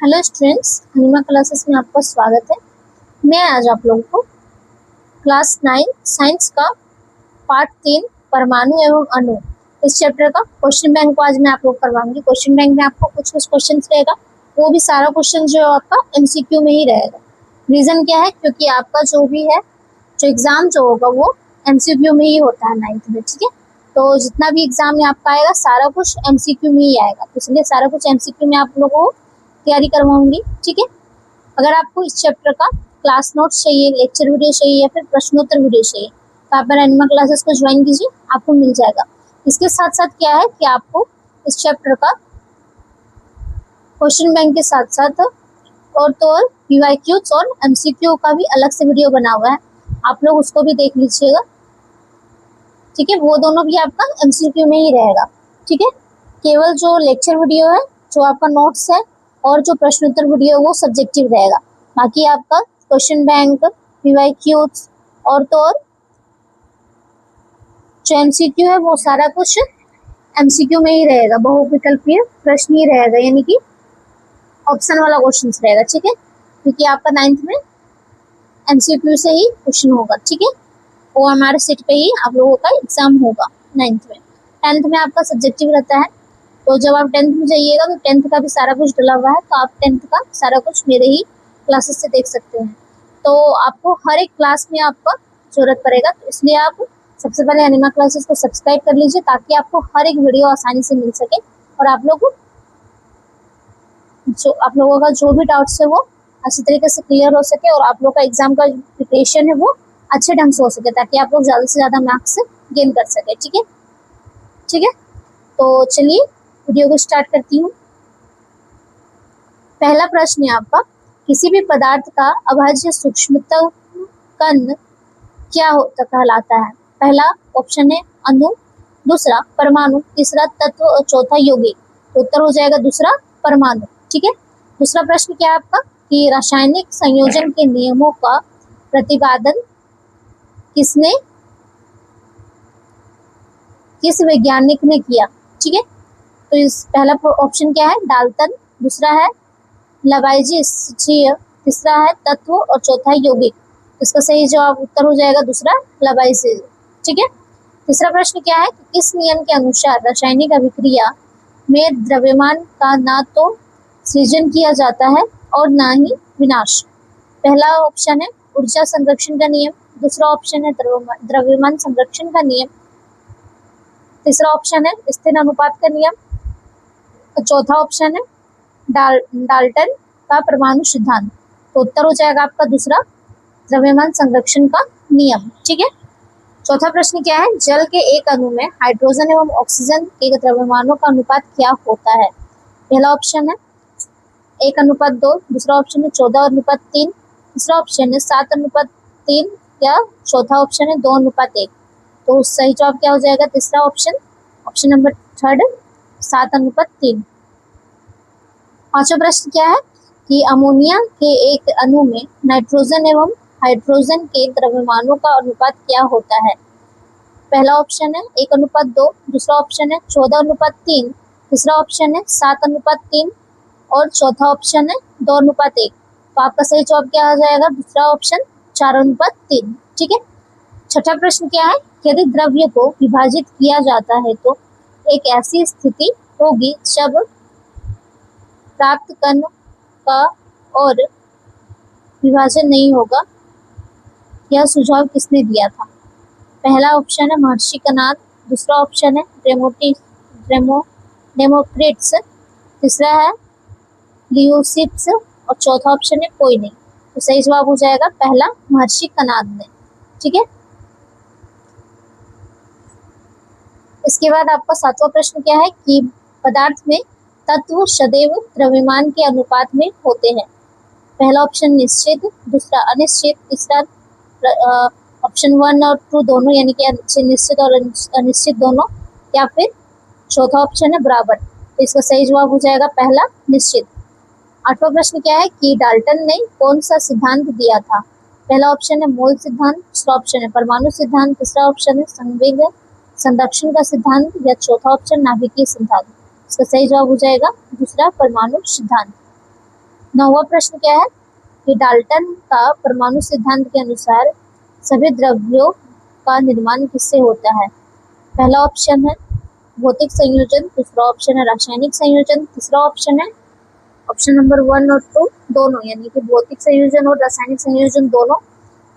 Hello students, हनीमा classes में आपका स्वागत है। मैं आज आप लोगों को क्लास 9 साइंस का पार्ट 3 परमाणु एवं अणु इस चैप्टर का क्वेश्चन बैंक को आज मैं आप लोग करवाऊंगी। क्वेश्चन बैंक में आपको कुछ क्वेश्चन रहेगा, वो भी सारा क्वेश्चन जो आपका एमसीक्यू में ही रहेगा। रीजन क्या है? क्योंकि आपका जो भी है जो एग्जाम जो होगा वो एमसीक्यू में ही होता है 9th में, ठीक है। तो जितना भी एग्जाम में आपका आएगा सारा कुछ एमसीक्यू में ही आएगा, तो इसलिए सारा कुछ एमसीक्यू में आप लोगों को तैयारी करवाऊंगी, ठीक है। अगर आपको इस चैप्टर का क्लास नोट्स चाहिए, लेक्चर वीडियो चाहिए या फिर प्रश्नोत्तर वीडियो चाहिए तो आप मेरे एनिमा क्लासेस को ज्वाइन कीजिए, आपको मिल जाएगा। इसके साथ साथ क्या है कि आपको इस चैप्टर का क्वेश्चन बैंक के साथ साथ और तो और पीवाईक्यूज और एमसीक्यू का भी अलग से वीडियो बना हुआ है, आप लोग उसको भी देख लीजिएगा, ठीक है। वो दोनों भी आपका एमसीक्यू में ही रहेगा, ठीक है। केवल जो लेक्चर वीडियो है, जो आपका नोट्स है और जो प्रश्नोत्तर वीडियो वो सब्जेक्टिव रहेगा। बाकी आपका क्वेश्चन बैंक, पीवाईक्यूज और तो और जो एमसीक्यू है वो सारा कुछ एमसीक्यू में ही रहेगा, बहुविकल्पीय प्रश्न ही रहेगा, यानी कि ऑप्शन वाला क्वेश्चन रहेगा, ठीक है। क्योंकि आपका 9th में एमसीक्यू से ही क्वेश्चन होगा, ठीक है। वो हमारे सीट पे ही आप लोगों का एग्जाम होगा 9th में। 10th में आपका सब्जेक्टिव रहता है, तो जब आप 10th में जाइएगा तो 10th का भी सारा कुछ डला हुआ है, तो आप 10th का सारा कुछ मेरे ही क्लासेस से देख सकते हैं। तो आपको हर एक क्लास में आपका जरूरत पड़ेगा, तो इसलिए आप सबसे पहले अनिमा क्लासेस को सब्सक्राइब कर लीजिए ताकि आपको हर एक वीडियो आसानी से मिल सके और आप लोगों का जो भी डाउट्स है वो अच्छी तरीके से क्लियर हो सके और आप लोग का एग्जाम का प्रिपरेशन है वो अच्छे ढंग से हो सके, ताकि आप लोग ज़्यादा से ज़्यादा मार्क्स गेन कर सके, ठीक है, ठीक है। तो चलिए वीडियो को स्टार्ट करती हूँ। पहला प्रश्न है आपका, किसी भी पदार्थ का अभाज्य सूक्ष्मतम कण क्या होता कहलाता है? पहला ऑप्शन है अणु, दूसरा परमाणु, तीसरा तत्व और चौथा यौगिक। तो उत्तर हो जाएगा दूसरा परमाणु, ठीक है। दूसरा प्रश्न क्या है आपका कि रासायनिक संयोजन के नियमों का प्रतिपादन किस वैज्ञानिक ने किया? ठीक है, तो इस पहला ऑप्शन क्या है? डाल्टन, दूसरा है लवाइजीस, तीसरा है तत्व और चौथा है यौगिक। इसका सही जवाब उत्तर हो जाएगा दूसरा लवाइजीस, ठीक है। तीसरा प्रश्न क्या है कि किस नियम के अनुसार रासायनिक अभिक्रिया में द्रव्यमान का ना तो सृजन किया जाता है और ना ही विनाश? पहला ऑप्शन है ऊर्जा संरक्षण का नियम, दूसरा ऑप्शन है द्रव्यमान संरक्षण का नियम, तीसरा ऑप्शन है स्थिर अनुपात का नियम, चौथा ऑप्शन है डाल्टन का परमाणु सिद्धांत। तो उत्तर हो जाएगा आपका दूसरा द्रव्यमान संरक्षण का नियम, ठीक है। चौथा प्रश्न क्या है? जल के एक अणु में हाइड्रोजन एवं ऑक्सीजन के द्रव्यमानों का अनुपात क्या होता है? पहला ऑप्शन है 1:2, दूसरा ऑप्शन है 14:3, तीसरा ऑप्शन है 7:3 या चौथा ऑप्शन है 2:1। तो सही जवाब क्या हो जाएगा? तीसरा ऑप्शन नंबर थर्ड 7:3। पांचवा प्रश्न क्या है कि अमोनिया के एक अणु में नाइट्रोजन एवं हाइड्रोजन के द्रव्यमानों का अनुपात क्या होता है? पहला ऑप्शन है 1:2, दूसरा ऑप्शन है 14:3, तीसरा ऑप्शन है 7:3 और चौथा ऑप्शन है 2:1। तो आपका सही जवाब क्या हो जाएगा? दूसरा ऑप्शन 4:3, ठीक है। छठा प्रश्न क्या है? यदि द्रव्य को विभाजित किया जाता है तो एक ऐसी स्थिति होगी जब प्राप्त कण का और विभाजन नहीं होगा। यह सुझाव किसने दिया था? पहला ऑप्शन है महर्षि कणाद, दूसरा ऑप्शन है डेमोक्रिटस, तीसरा है लियोसिप्स और चौथा ऑप्शन है कोई नहीं। तो सही जवाब हो जाएगा पहला महर्षि कणाद ने, ठीक है। इसके बाद आपका सातवां प्रश्न क्या है कि पदार्थ में तत्व सदैव द्रव्यमान के अनुपात में होते हैं। पहला ऑप्शन निश्चित, दूसरा अनिश्चित, तीसरा ऑप्शन 1 और 2 दोनों यानी कि निश्चित और अनिश्चित दोनों, या फिर चौथा ऑप्शन है बराबर। तो इसका सही जवाब हो जाएगा पहला निश्चित। आठवां प्रश्न क्या है कि डाल्टन ने कौन सा सिद्धांत दिया था? पहला ऑप्शन है मोल सिद्धांत, दूसरा ऑप्शन है परमाणु सिद्धांत, तीसरा ऑप्शन है संवेग संरक्षण का सिद्धांत या चौथा ऑप्शन नाभिकीय सिद्धांत। इसका सही जवाब हो जाएगा दूसरा परमाणु सिद्धांत। 9वां प्रश्न क्या है कि डाल्टन का परमाणु सिद्धांत के अनुसार सभी द्रव्यों का निर्माण किससे होता है? पहला ऑप्शन है भौतिक संयोजन, दूसरा ऑप्शन है रासायनिक संयोजन, तीसरा ऑप्शन है ऑप्शन नंबर 1 और 2 दोनों, यानी कि भौतिक संयोजन और रासायनिक संयोजन दोनों,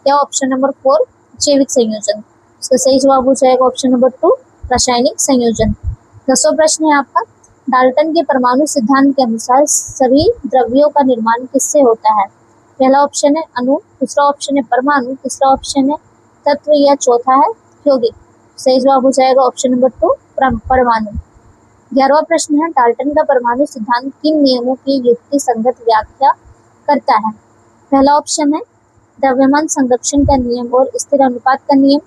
या ऑप्शन नंबर 4 जैविक संयोजन। इसका सही जवाब हो जाएगा ऑप्शन नंबर 2 रासायनिक संयोजन। 10वां प्रश्न है आपका, डाल्टन के परमाणु सिद्धांत के अनुसार सभी द्रव्यों का निर्माण किससे होता है? पहला ऑप्शन है अणु, दूसरा ऑप्शन है परमाणु, तीसरा ऑप्शन है तत्व, या चौथा है यौगिक। सही जवाब हो जाएगा ऑप्शन नंबर 2 परमाणु। 11वां प्रश्न है, डाल्टन का परमाणु सिद्धांत किन नियमों की युक्ति संगत व्याख्या करता है? पहला ऑप्शन है द्रव्यमान संरक्षण का नियम और स्थिर अनुपात का नियम,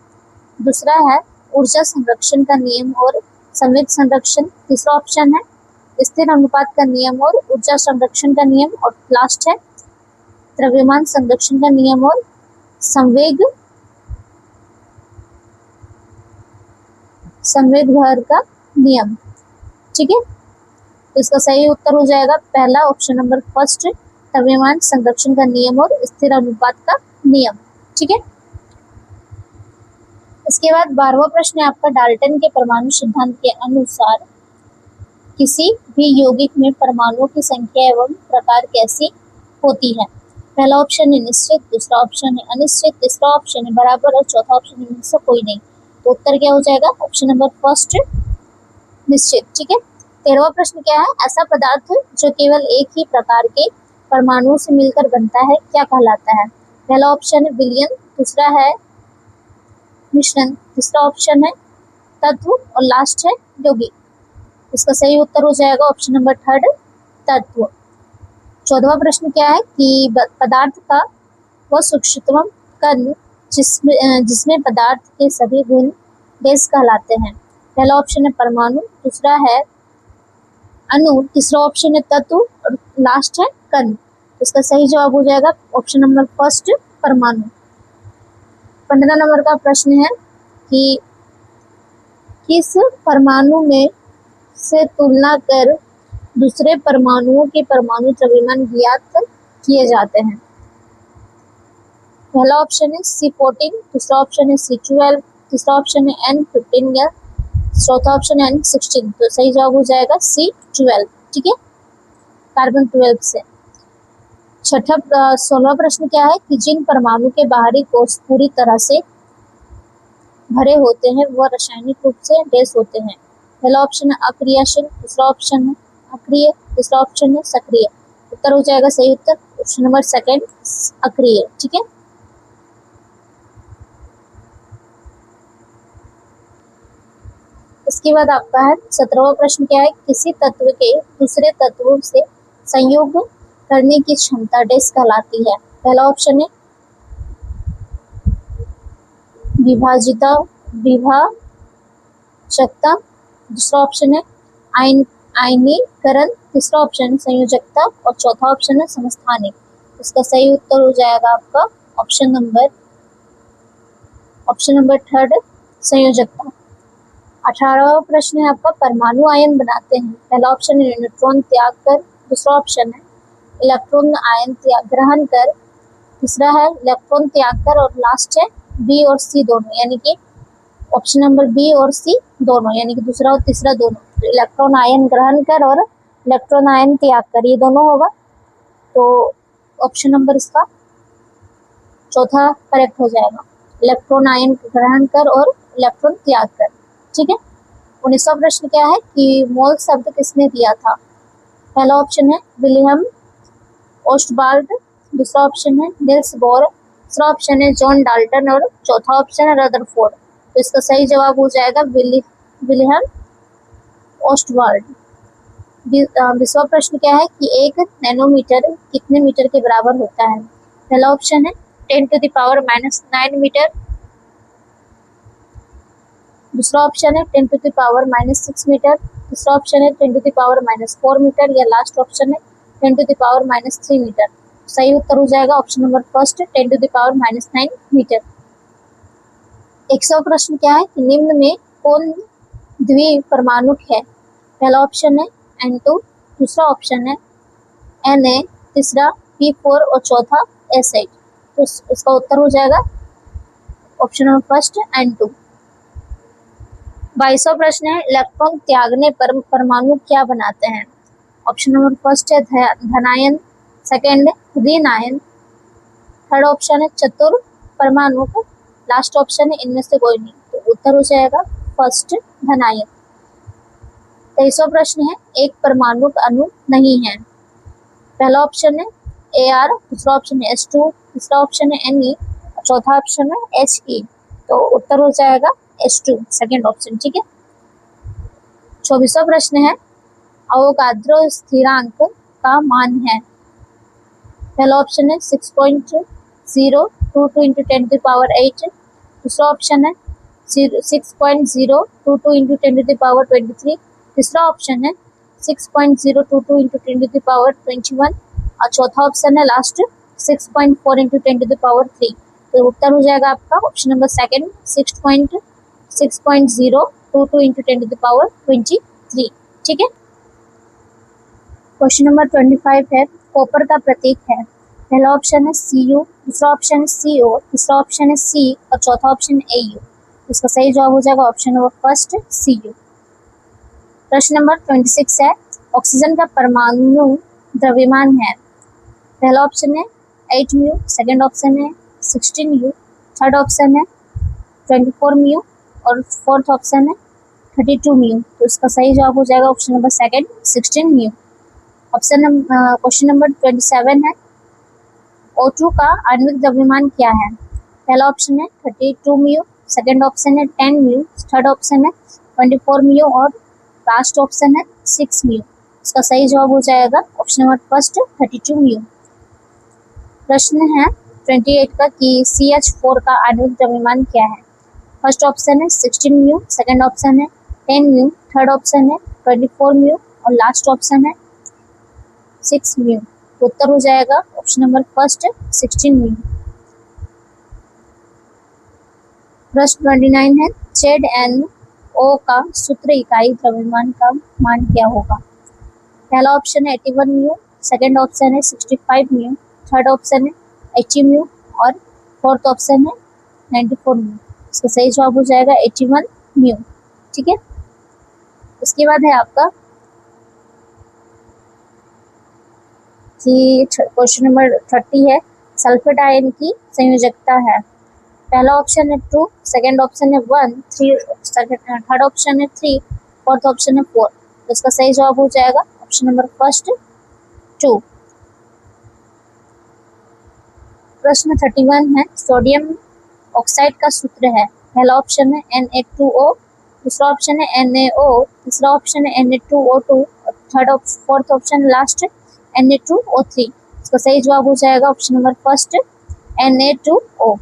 दूसरा है ऊर्जा संरक्षण का नियम और संवेग संरक्षण, तीसरा ऑप्शन है स्थिर अनुपात का नियम और ऊर्जा संरक्षण का नियम, और लास्ट है द्रव्यमान संरक्षण का नियम और संवेग भर का नियम। ठीक है, तो इसका सही उत्तर हो जाएगा पहला ऑप्शन नंबर फर्स्ट, द्रव्यमान संरक्षण का नियम और स्थिर अनुपात का नियम। ठीक है, इसके बाद 12वां प्रश्न है आपका, डाल्टन के परमाणु सिद्धांत के अनुसार किसी भी यौगिक में परमाणुओं की संख्या एवं प्रकार कैसी होती है? पहला ऑप्शन है निश्चित, दूसरा ऑप्शन है अनिश्चित, तीसरा ऑप्शन है बराबर और चौथा ऑप्शन है इनमें से कोई नहीं। तो उत्तर क्या हो जाएगा ऑप्शन नंबर फर्स्ट निश्चित। ठीक है, 13वां प्रश्न क्या है, ऐसा पदार्थ जो केवल एक ही प्रकार के परमाणुओं से मिलकर बनता है क्या कहलाता है? पहला ऑप्शन है विलयन, दूसरा है मिश्रण, तीसरा ऑप्शन है तत्व, और लास्ट है यौगिक। इसका सही उत्तर हो जाएगा ऑप्शन नंबर थर्ड तत्व। 14वां प्रश्न क्या है कि पदार्थ का वह सूक्ष्मतम कण जिसमें पदार्थ के सभी गुण गैस कहलाते हैं? पहला ऑप्शन है परमाणु, दूसरा है अणु, तीसरा ऑप्शन है तत्व, और लास्ट है कण। इसका सही जवाब हो जाएगा ऑप्शन नंबर फर्स्ट परमाणु। 15 नंबर का प्रश्न है कि किस परमाणु में से तुलना कर दूसरे परमाणुओं के परमाणु द्रव्यमान ज्ञात किए जाते हैं? पहला ऑप्शन है C14, दूसरा ऑप्शन है C12, तीसरा ऑप्शन है N15 या चौथा ऑप्शन है N16। तो सही जवाब हो जाएगा C12। ठीक है, कार्बन 12 से। 16वां प्रश्न क्या है कि जिन परमाणु के बाहरी कोश पूरी तरह से भरे होते हैं वह रासायनिक रूप से डैश होते हैं? पहला ऑप्शन है अक्रियाशील, दूसरा ऑप्शन है अक्रिय, तीसरा ऑप्शन है सक्रिय। उत्तर हो जाएगा सही उत्तर ऑप्शन नंबर सेकंड अक्रिय। ठीक है, इसके बाद आपका है 17वां प्रश्न क्या है, किसी तत्व के दूसरे तत्वों से संयोग करने की क्षमता डैश कहलाती है? पहला ऑप्शन है विभाजकता, दूसरा ऑप्शन है आयनीकरण, तीसरा ऑप्शन है संयोजकता, और चौथा ऑप्शन है समस्थानिक। इसका सही उत्तर हो जाएगा आपका ऑप्शन नंबर थर्ड संयोजकता। 18वां प्रश्न है आपका, परमाणु आयन बनाते हैं? पहला ऑप्शन है न्यूट्रॉन त्याग कर, दूसरा ऑप्शन है इलेक्ट्रॉन आयन ग्रहण कर, तीसरा है इलेक्ट्रॉन त्याग कर, और लास्ट है बी और सी दोनों, यानी कि ऑप्शन नंबर बी और सी दोनों, यानी कि दूसरा और तीसरा दोनों। तो इलेक्ट्रॉन आयन ग्रहण कर और इलेक्ट्रॉन आयन त्याग कर, ये दोनों होगा। तो ऑप्शन नंबर इसका चौथा करेक्ट हो जाएगा, इलेक्ट्रॉन आयन ग्रहण कर और इलेक्ट्रॉन त्याग कर। ठीक है, 19वां प्रश्न क्या है कि मोल शब्द किसने दिया था? पहला ऑप्शन है विलियम ओस्टवाल्ड, दूसरा ऑप्शन है निल्स बोर, तीसरा ऑप्शन है जॉन डाल्टन, और चौथा ऑप्शन है रदरफोर्ड। तो इसका सही जवाब हो जाएगा विलियम ओस्टवाल्ड। 20वां प्रश्न क्या है कि 1 नैनोमीटर कितने मीटर के बराबर होता है? पहला ऑप्शन है 10⁻⁻9 मीटर, दूसरा ऑप्शन है 10⁻⁻6 मीटर, तीसरा ऑप्शन है 10⁻⁻4 मीटर, या लास्ट ऑप्शन है 10⁻⁻3 मीटर। सही उत्तर हो जाएगा ऑप्शन नंबर फर्स्ट 10⁻⁻9 मीटर। 100वां प्रश्न क्या है कि निम्न में कौन द्विपरमाणुक है? पहला ऑप्शन है N2, दूसरा ऑप्शन है Na, तीसरा P4 और चौथा S8। तो इसका उत्तर हो जाएगा ऑप्शन नंबर फर्स्ट एंड 2। 22वां प्रश्न है, इलेक्ट्रॉन त्यागने पर परमाणु क्या बनाते हैं? ऑप्शन नंबर फर्स्ट है धनायन, सेकेंड ऋण आयन, थर्ड ऑप्शन है चतुर परमाणु, लास्ट ऑप्शन है इनमें से कोई नहीं। तो उत्तर हो जाएगा फर्स्ट धनायन। 23वां प्रश्न है, एक परमाणु अणु नहीं है। पहला ऑप्शन है Ar, दूसरा ऑप्शन है H2, तीसरा ऑप्शन है Ne और चौथा ऑप्शन है He। तो उत्तर हो जाएगा H2, सेकेंड ऑप्शन। ठीक है। 24वां प्रश्न है, अवोगाद्रो स्थिरांक का मान है। पहला ऑप्शन है 6.022 into 10 to the power 8, दूसरा ऑप्शन है 6.022 into 10 to the power 23, तीसरा ऑप्शन है 6.022 into 10 to the power 21 और चौथा ऑप्शन है last 6.4 into 10 to the power 3। तो उत्तर हो जाएगा आपका option number second 6.022 into 10 to the power 23। ठीक है। क्वेश्चन नंबर 25 है, कॉपर का प्रतीक है। पहला ऑप्शन है Cu, दूसरा ऑप्शन है Co, तीसरा ऑप्शन है C और चौथा ऑप्शन है Au। इसका सही जवाब हो जाएगा ऑप्शन नंबर फर्स्ट Cu। प्रश्न नंबर 26 है, ऑक्सीजन का परमाणु द्रव्यमान है। पहला ऑप्शन है 8 म्यू, सेकेंड ऑप्शन है 16 म्यू, थर्ड ऑप्शन है 24 म्यू और फोर्थ ऑप्शन है 32 म्यू। तो इसका सही जवाब हो जाएगा option number second 16 mu. Question number 27 है, O2 का आणविक द्रव्यमान क्या है? पहला ऑप्शन है 32 म्यू, सेकेंड ऑप्शन है 10 म्यू, थर्ड ऑप्शन है 24 म्यू और लास्ट ऑप्शन है 6 म्यू। इसका सही जवाब हो जाएगा ऑप्शन नंबर फर्स्ट 32 म्यू। प्रश्न है 28 का कि CH4 का आणविक द्रव्यमान क्या है? फर्स्ट ऑप्शन है 16 म्यू, सेकेंड ऑप्शन है 10 म्यू, थर्ड ऑप्शन है 24 म्यू और लास्ट ऑप्शन है 6 म्यू। उत्तर हो जाएगा ऑप्शन नंबर फर्स्ट 16 म्यू। प्रश्न 29 है, ZnO का सूत्र इकाई द्रव्यमान का मान क्या होगा? पहला ऑप्शन है 81 म्यू, सेकेंड ऑप्शन है 65 म्यू, थर्ड ऑप्शन है 80 म्यू और फोर्थ ऑप्शन है 94 म्यू। इसका सही जवाब हो जाएगा 81 म्यू। ठीक है। उसके बाद है आपका क्वेश्चन नंबर 30 है, सल्फेट आयन की संयोजकता है। पहला ऑप्शन है 2, सेकेंड ऑप्शन है 1, थर्ड ऑप्शन है 3, फोर्थ ऑप्शन है 4। तो इसका सही जवाब हो जाएगा ऑप्शन नंबर फर्स्ट 2। प्रश्न 31 है, सोडियम ऑक्साइड का सूत्र है। पहला ऑप्शन है Na2O, दूसरा ऑप्शन है NaO, तीसरा ऑप्शन है Na2O2 और फोर्थ ऑप्शन लास्ट Na2O3। इसका सही जवाब हो जाएगा option number first Na2O।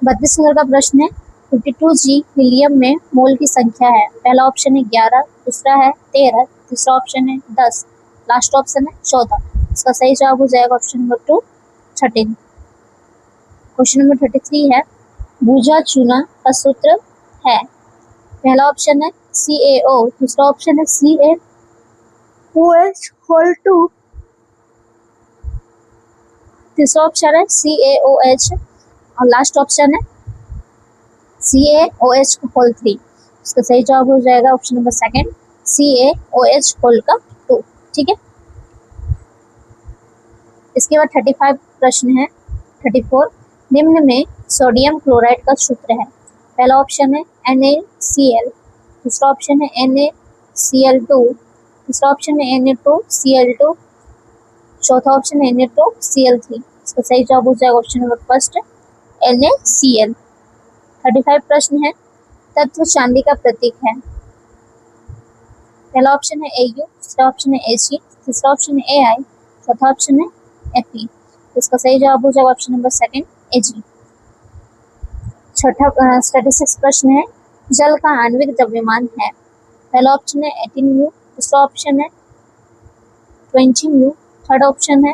32 number का प्रश्न है, 52G हीलियम में मोल की संख्या है। पहला ऑप्शन है 11, दूसरा है 13, तीसरा ऑप्शन है 10, लास्ट ऑप्शन है 14। इसका सही जवाब हो जाएगा ऑप्शन नंबर 2 13। क्वेश्चन नंबर 33 है, भुजा चूना का सूत्र है। पहला ऑप्शन है CaO, दूसरा ऑप्शन है CaOH2, तीसरा ऑप्शन है CaOH और लास्ट ऑप्शन है CaOH3। इसका सही जवाब हो जाएगा ऑप्शन नंबर सेकेंड CaOH2। ठीक है। इसके बाद 35 प्रश्न है 34, निम्न में सोडियम क्लोराइड का सूत्र है। पहला ऑप्शन है NaCl, दूसरा ऑप्शन है NaCl2, तीसरा ऑप्शन है Na2Cl2, चौथा ऑप्शन है Na2Cl3। इसका सही जवाब हो जाएगा ऑप्शन नंबर फर्स्ट NaCl। 35 प्रश्न है, तत्व चांदी का प्रतीक है। पहला ऑप्शन है Au, दूसरा ऑप्शन है Ag, तीसरा ऑप्शन है Ai, चौथा ऑप्शन है Fe। इसका सही जवाब हो जाएगा ऑप्शन नंबर सेकेंड Ag। 36 प्रश्न है, जल का आणविक द्रव्यमान है। पहला ऑप्शन है 18 म्यू, दूसरा ऑप्शन है 20 म्यू, थर्ड ऑप्शन है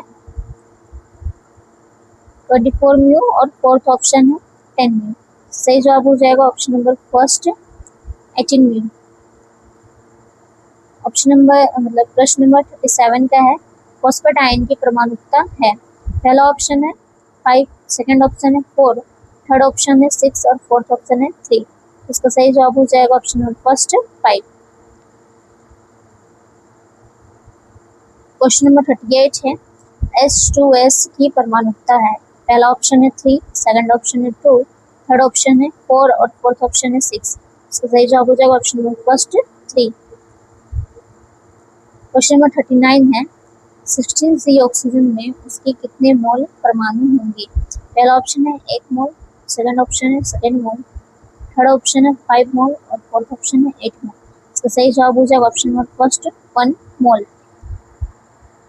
24 म्यू और फोर्थ ऑप्शन है 10 म्यू। सही जवाब हो जाएगा option number first 18 mu. Option number मतलब प्रश्न नंबर 37 का है फॉस्फेट आयन की परमाणुकता है। पहला ऑप्शन है 5, सेकंड ऑप्शन है 4, थर्ड ऑप्शन है 6 और फोर्थ ऑप्शन है 3। इसका सही जवाब हो जाएगा option number first 5। Question number 38 है H2S की परमाणुकता है। पहला ऑप्शन है 3, सेकंड ऑप्शन है 2, थर्ड ऑप्शन है 4 और फोर्थ ऑप्शन है 6। इसका सही जवाब हो जाएगा option number first 3। Question number 39 है 16C ऑक्सीजन में उसके कितने मोल परमाणु होंगे। पहला ऑप्शन है 1 मोल, सेकंड ऑप्शन है 2 मोल, थर्ड ऑप्शन है 5 मोल और फोर्थ ऑप्शन है 8 मोल। इसका सही जवाब हो जाएगा ऑप्शन नंबर फर्स्ट 1 मोल।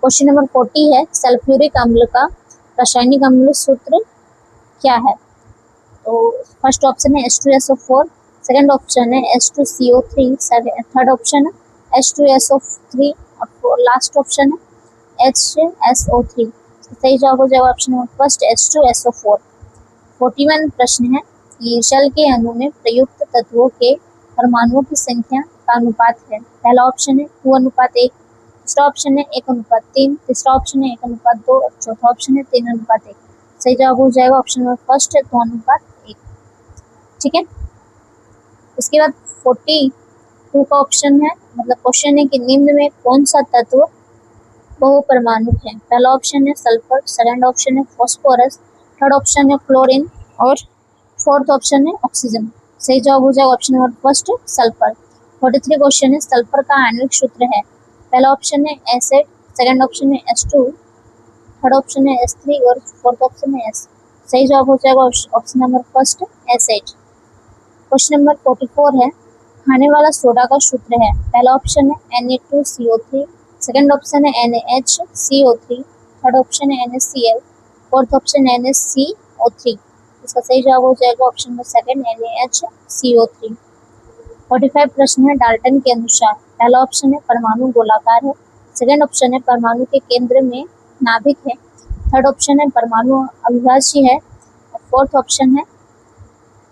क्वेश्चन नंबर 40 है सल्फ्यूरिक अम्ल का रासायनिक अम्ल सूत्र क्या है। तो फर्स्ट ऑप्शन है H2SO4, सेकंड ऑप्शन है H2CO3, थर्ड ऑप्शन है H2SO3 और लास्ट ऑप्शन है HSO3। सही जवाब हो जाएगा ऑप्शन नंबर फर्स्ट H2SO4। 41 प्रश्न है कि जल के अणु में प्रयुक्त तत्वों के परमाणुओं की संख्या का अनुपात है। पहला ऑप्शन है 2:1, दूसरा ऑप्शन है 1:3, तीसरा ऑप्शन है 1:2 और चौथा ऑप्शन है 3:1। सही जवाब हो जाएगा ऑप्शन नंबर फर्स्ट 2:1। ठीक है। उसके बाद 42 का ऑप्शन है मतलब क्वेश्चन है कि निम्न में कौन सा तत्व बहुपरमाणु है। पहला ऑप्शन है सल्फर, सेकंड ऑप्शन है फास्फोरस, थर्ड ऑप्शन है क्लोरीन और फोर्थ ऑप्शन है ऑक्सीजन। सही जवाब हो जाएगा option number first sulphur. 43 question है सल्फर का आणविक सूत्र है। पहला ऑप्शन है एसिड, सेकंड ऑप्शन है H2, थर्ड ऑप्शन है S3 और फोर्थ ऑप्शन है S। सही जवाब हो जाएगा option number first acid. Question number 44 है खाने वाला सोडा का सूत्र है। पहला ऑप्शन है Na2CO3, सेकंड ऑप्शन है NaHCO3, थर्ड ऑप्शन है NaCl, फोर्थ ऑप्शन है NaCO3। इसका सही जवाब हो जाएगा ऑप्शन नंबर सेकंड NaHCO3। 45 प्रश्न है डाल्टन के अनुसार। पहला ऑप्शन है परमाणु गोलाकार है, सेकंड ऑप्शन है परमाणु के केंद्र में नाभिक है, थर्ड ऑप्शन है परमाणु अविभाज्य है और फोर्थ ऑप्शन है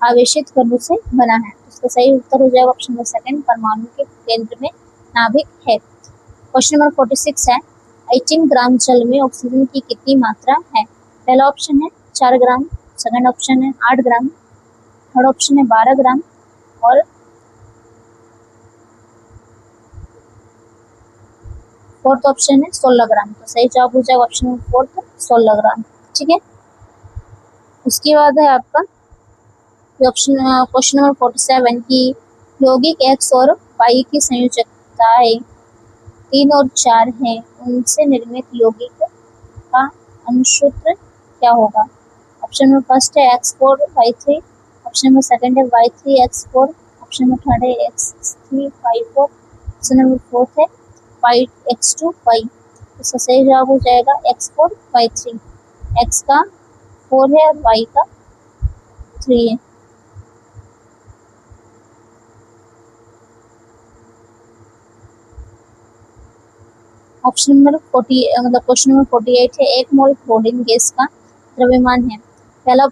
आवेशित कणों से बना है। इसका सही उत्तर हो जाएगा ऑप्शन नंबर सेकंड परमाणु के केंद्र में नाभिक है। क्वेश्चन नंबर 46 है 18 ग्राम जल में ऑक्सीजन की कितनी मात्रा है। पहला ऑप्शन है 4 ग्राम, सेकंड ऑप्शन है 8 ग्राम, थर्ड ऑप्शन है 12 ग्राम और फोर्थ ऑप्शन है 16 ग्राम। तो सही जवाब हो जाएगा ऑप्शन नंबर फोर्थ 16 ग्राम। ठीक है। उसके बाद है आपका ऑप्शन क्वेश्चन नंबर 47 की यौगिक X और Y की संयोजकताएं 3 और 4 हैं, उनसे निर्मित यौगिक का अनुसूत्र क्या होगा। ऑप्शन नंबर फर्स्ट है X4Y3, ऑप्शन नंबर सेकंड है Y3X4, ऑप्शन नंबर थर्ड है X3Y4, ऑप्शन नंबर फोर्थ है Y2X2Y। इसका सही जवाब हो जाएगा X4Y3। X का 4 है और Y का 3 है। ऑप्शन नंबर 40 मतलब क्वेश्चन नंबर 48 है 1 मोल क्लोरीन गैस का द्रव्यमान है। पहला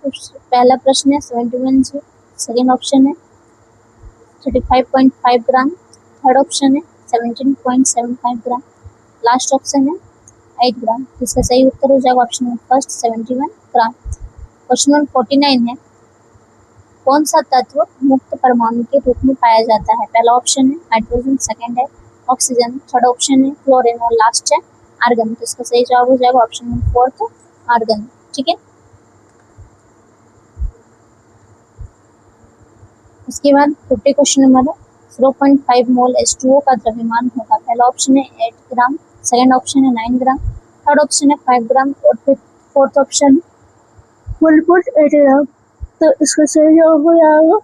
प्रश्न है 71 जी, सेकेंड ऑप्शन है 35.5 ग्राम, थर्ड ऑप्शन है 17.75 ग्राम, लास्ट ऑप्शन है 8 ग्राम। इसका सही उत्तर हो जाएगा ऑप्शन नंबर फर्स्ट 71 ग्राम। क्वेश्चन नंबर 49 है कौन सा तत्व मुक्त परमाणु के रूप में पाया जाता है। पहला ऑप्शन है हाइड्रोजन, सेकंड है ऑक्सीजन, थर्ड ऑप्शन है क्लोरीन और लास्ट है आर्गन। तो इसका सही जवाब हो जाएगा ऑप्शन नंबर फोर्थ आर्गन। ठीक है। उसके बाद 50 क्वेश्चन नंबर 0.5 मोल H2O का द्रव्यमान होगा। पहला ऑप्शन है 8 ग्राम, सेकंड ऑप्शन है 9 ग्राम, थर्ड ऑप्शन है 5 ग्राम और फोर्थ ऑप्शन 1.8 ग्राम। तो इसका सही जवाब हो जाएगा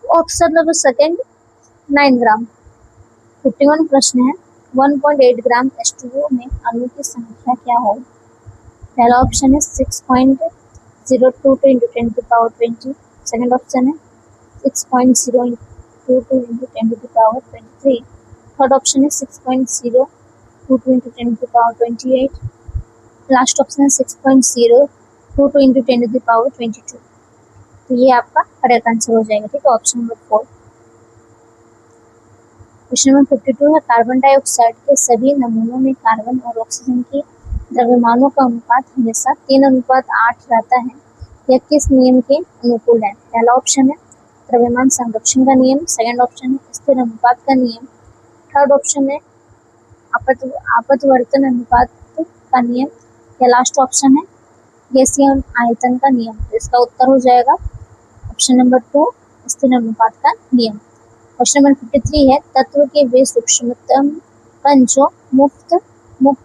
ऑप्शन नंबर सेकंड 9 ग्राम। 51 प्रश्न है 1.8 ग्राम H2O में अणु की संख्या क्या होगी। पहला ऑप्शन है 6.022 into 10 to the power 20, second option है 6.022 into 10 to the power 23, third option है 6.022 into 10 to the power 28, last option है 6.022 into 10 to the power 22। तो ये आपका करेक्ट आंसर हो जाएगा। ठीक है, ऑप्शन नंबर 4। क्वेश्चन नंबर 52 है कार्बन डाइऑक्साइड के सभी नमूनों में कार्बन और ऑक्सीजन के द्रव्यमानों का अनुपात हमेशा 3:8 रहता है। यह किस नियम के अनुकूल है? पहला ऑप्शन है द्रव्यमान संरक्षण का नियम, सेकंड ऑप्शन है स्थिर अनुपात का नियम, थर्ड ऑप्शन है अपवर्तन अनुपात का नियम, या लास्ट ऑप्शन है गैसीय आयतन का नियम। तो इसका उत्तर हो जाएगा ऑप्शन नंबर 2 स्थिर अनुपात का नियम। क्वेश्चन नंबर 53 है तत्व के वे सूक्ष्मतम कण जो मुक्त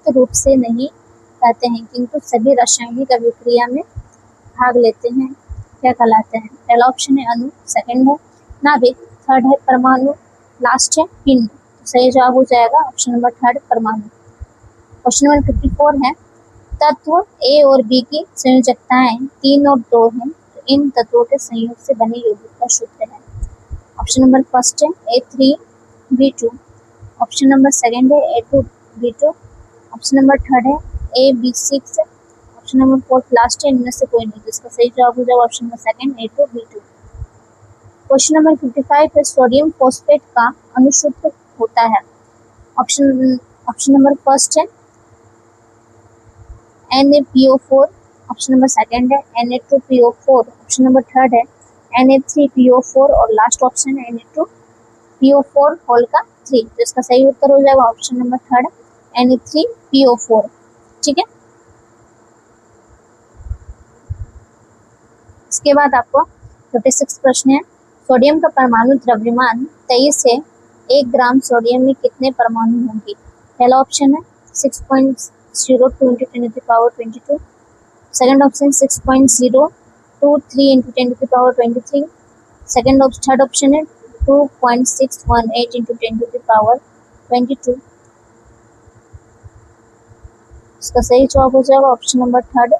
रूप से नहीं रहते हैं किंतु सभी रासायनिक अभिक्रिया में भाग लेते हैं क्या कहलाते हैं? पहला ऑप्शन है अणु, सेकंड है नाभिक, थर्ड है परमाणु, लास्ट है पिंड। तो सही जवाब हो जाएगा ऑप्शन नंबर थर्ड परमाणु। क्वेश्चन नंबर 54 है तत्व ए और बी की संयोजकताएं 3 और 2 हैं तो इन तत्वों के संयोग से बने यौगिक का सूत्र है। ऑप्शन नंबर फर्स्ट है A3B2, ऑप्शन नंबर सेकंड है A2B2, ऑप्शन नंबर थर्ड है AB6, option number fourth last है इनमें से कोई नहीं। जिसका सही जवाब हो जाएगा option number second A2B2। Question number 55 है सोडियम फॉस्फेट का अनुसूत्र होता है। ऑप्शन नंबर फर्स्ट है Na-PO4, ऑप्शन नंबर सेकंड है Na2PO4, ऑप्शन नंबर थर्ड है Na3PO4 और लास्ट ऑप्शन है Na2PO4 होल का 3। तो इसका सही उत्तर हो जाएगा ऑप्शन नंबर थर्ड Na3PO4। ठीक है, इसके बाद आपको 56 प्रश्न है सोडियम का परमाणु द्रव्यमान 23 है 1 ग्राम सोडियम में कितने परमाणु होंगे? पहला ऑप्शन है 6.02 into 10 to the power 22, second option 6.023 into 10 to the power 23, third option है 2.618 into 10 to the power 22। इसका सही जवाब हो जाएगा option number third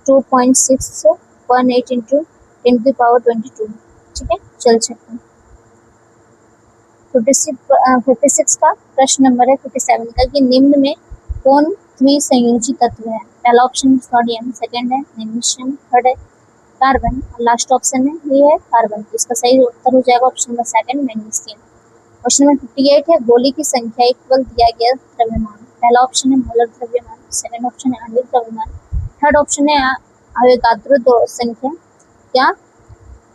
2.618 into 10 to the power 22। ठीक है, चल सकते हैं। 56 का प्रश्न नंबर है 57 का कि निम्न में कौन द्विसंयोजी तत्व है? पहला ऑप्शन सोडियम, सेकंड है मैग्नीशियम, थर्ड है कार्बन और लास्ट ऑप्शन है ये है कार्बन। तो इसका सही उत्तर हो जाएगा option number second magnesium. Question number 58 है गोली की संख्या इक्वल दिया गया द्रव्यमान। पहला ऑप्शन है मोलर द्रव्यमान, सेकंड ऑप्शन है आणविक द्रव्यमान, थर्ड ऑप्शन है अवोगाद्रो संख्या, या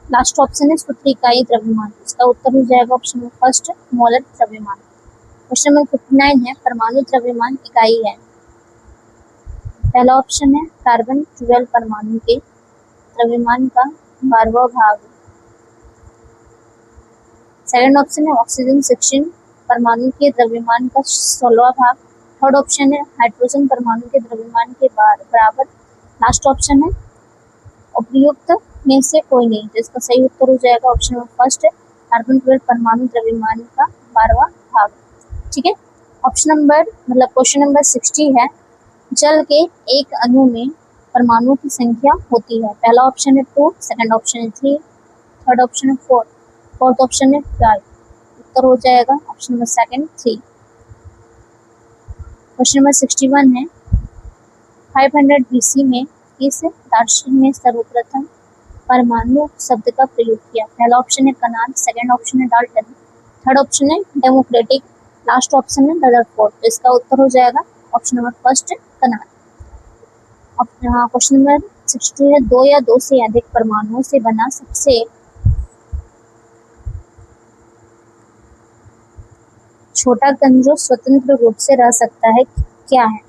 लास्ट ऑप्शन है सूत्र इकाई द्रव्यमान। इसका उत्तर हो जाएगा ऑप्शन नंबर फर्स्ट मोलर द्रव्यमान। क्वेश्चन नंबर 59 है परमाणु द्रव्यमान इकाई है। पहला ऑप्शन है कार्बन 12 परमाणु के द्रव्यमान का 12वां भाग, सेकंड ऑप्शन है ऑक्सीजन 16 परमाणु के द्रव्यमान का 16वां भाग, थर्ड ऑप्शन है हाइड्रोजन परमाणु के द्रव्यमान के बराबर, लास्ट ऑप्शन है उपयुक्त में से कोई नहीं। तो इसका सही उत्तर हो जाएगा ऑप्शन नंबर फर्स्ट है कार्बन 12 परमाणु द्रव्यमान का 12वां भाग। ठीक है, ऑप्शन नंबर क्वेश्चन नंबर 60 है जल के एक अणु में परमाणु की संख्या होती है। पहला ऑप्शन है 2, सेकंड ऑप्शन है 3, थर्ड ऑप्शन है 4, फोर्थ ऑप्शन है 5। उत्तर हो जाएगा option number second 3। Question number 61 है 500 BC में किस दार्शनिक ने सर्वप्रथम परमाणु शब्द का प्रयोग किया? पहला ऑप्शन है कनान, सेकंड ऑप्शन है डाल्टन, थर्ड ऑप्शन है डेमोक्रेटिक, लास्ट ऑप्शन है रदरफोर्ड। तो इसका उत्तर हो जाएगा option number first Kanan. Question number 62 है 2 या 2 से अधिक परमाणुओं से बना सबसे छोटा कण जो स्वतंत्र रूप से रह सकता है क्या है?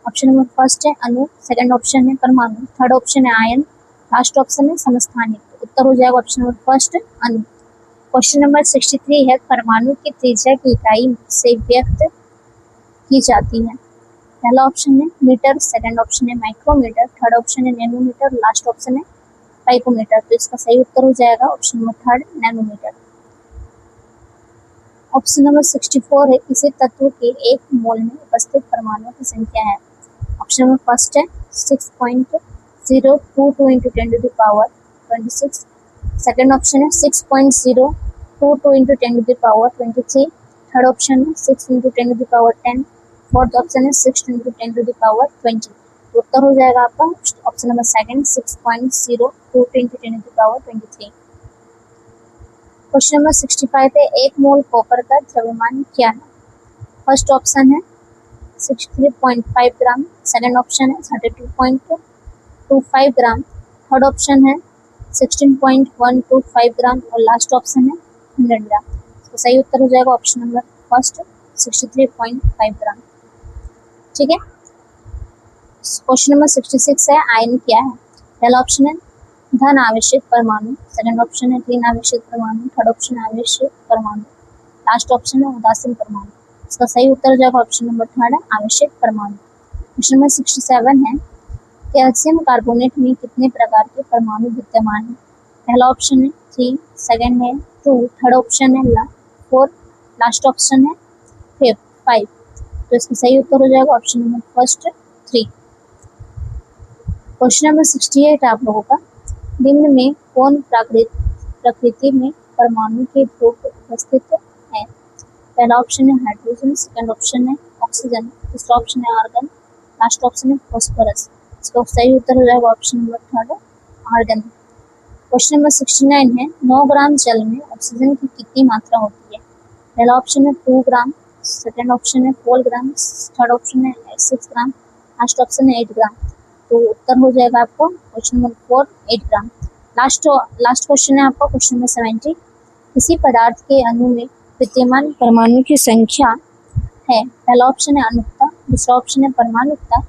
ऑप्शन नंबर फर्स्ट है अणु, सेकंड ऑप्शन है परमाणु, थर्ड ऑप्शन है आयन, लास्ट ऑप्शन है समस्थानिक। उत्तर हो जाएगा ऑप्शन नंबर फर्स्ट अणु। क्वेश्चन नंबर 63 है परमाणु की त्रिज्या की इकाई से व्यक्त की जाती है। पहला ऑप्शन है मीटर, सेकंड ऑप्शन है माइक्रोमीटर, थर्ड ऑप्शन है नैनोमीटर, लास्ट ऑप्शन है पाइकोमीटर। तो इसका सही उत्तर हो जाएगा option number third nanometre. Option number 64 है किसी तत्व के एक मोल में उपस्थित परमाणुओं की संख्या है। ऑप्शन नंबर फर्स्ट है 6.022 into 10 to the power 26, second option है 6.022 into 10 to the power 23, third option है 6 into 10 to the power 10, fourth option है 6 into 10 to the power 20। तो उत्तर हो जाएगा आपका option number second 6.022 into 10 to the power 23। Question number 65 पे 1 मोल copper का द्रव्यमान क्या है? फर्स्ट ऑप्शन है 63.5 ग्राम, सेकंड ऑप्शन है 32.25 ग्राम, थर्ड ऑप्शन है 16.125 ग्राम और लास्ट ऑप्शन है 100 ग्राम। तो सही उत्तर हो जाएगा ऑप्शन नंबर फर्स्ट 63.5 ग्राम। ठीक है। क्वेश्चन नंबर 66 है आयन क्या है? पहला ऑप्शन है धन आवेशित परमाणु, सेकंड ऑप्शन है ऋण आवेशित परमाणु, थर्ड ऑप्शन है आवेशित परमाणु, लास्ट ऑप्शन है उदासीन परमाणु। इसका सही उत्तर हो जाएगा ऑप्शन नंबर थर्ड है आवेशित परमाणु। क्वेश्चन नंबर 67 है कैल्शियम कार्बोनेट में कितने प्रकार के परमाणु विद्यमान है? पहला ऑप्शन है 3, सेकंड है 2, थर्ड ऑप्शन है 4, लास्ट ऑप्शन है 5। तो इसका सही उत्तर हो जाएगा option number first 3। Question number 68 आप लोगों का निम्न में कौन प्रकृति में परमाणु के ध्रुव उपस्थित है? पहला ऑप्शन है हाइड्रोजन, सेकंड ऑप्शन है ऑक्सीजन, तीसरा ऑप्शन है आर्गन, लास्ट ऑप्शन है फॉस्फोरस। इसका सही उत्तर हो जाएगा option number third argon. Question number 69 है 9 ग्राम जल में ऑक्सीजन की कितनी मात्रा होती है? पहला ऑप्शन है 2 ग्राम, सेकंड ऑप्शन है 4 ग्राम, थर्ड ऑप्शन है 6 ग्राम, लास्ट ऑप्शन है 8 ग्राम। तो उत्तर हो जाएगा आपको क्वेश्चन नंबर 4 8 ग्राम। लास्ट क्वेश्चन है आपका क्वेश्चन नंबर 70 किसी पदार्थ के अणु में विद्यमान परमाणु की संख्या है? पहला ऑप्शन है अनुकता, दूसरा ऑप्शन है परमाणुकता,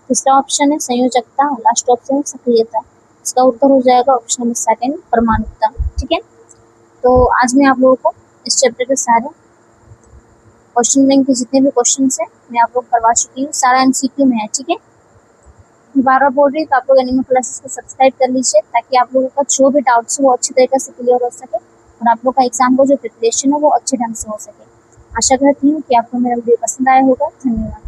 तीसरा ऑप्शन है संयोजकता, लास्ट ऑप्शन है सक्रियता। इसका उत्तर हो जाएगा ऑप्शन नंबर सेकंड परमाणुकता। ठीक है। तो आज मैं आप लोगों को इस चैप्टर के सारे क्वेश्चन बैंक के जितने भी क्वेश्चन है मैं आप लोग करवा चुकी हूँ, सारा MCQ में है। ठीक है। बार बार बोल रही हूँ तो आप लोग एनिमल क्लासेस को सब्सक्राइब कर लीजिए ताकि आप लोगों का जो भी डाउट्स है वो अच्छी तरीके से क्लियर हो सके और आप लोग का एग्जाम को जो प्रिपरेशन है वो अच्छे ढंग से हो सके। आशा करती हूँ कि आपको मेरा वीडियो पसंद आया होगा। धन्यवाद।